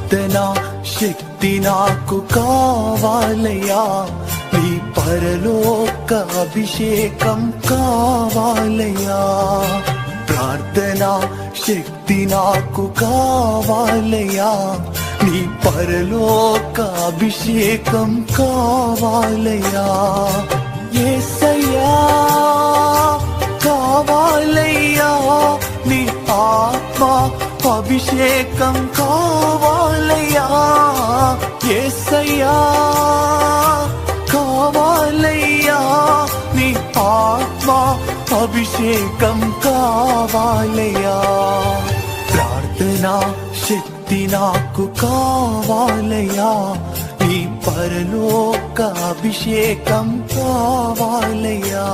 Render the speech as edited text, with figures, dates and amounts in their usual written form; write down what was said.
ప్రార్థన శక్తి నాకు కావాలయ్యా, నీ పరలోక అభిషేకం కావాలయ్యా. ప్రార్థన శక్తి నాకు కావాలయ్యా, నీ పరలోక అభిషేకం కావాలయ్యా. యేసయ్యా కావాలయ్యా, నీ ఆత్మ అభిషేకం కావాలయ్యా. యేసయ్యా కావాలయ్యా, నీ ఆత్మ అభిషేకం కావాలయ్యా. ప్రార్థన శక్తి నాకు కావాలయ్యా, నీ పరలోక అభిషేకం కావాలయ్యా.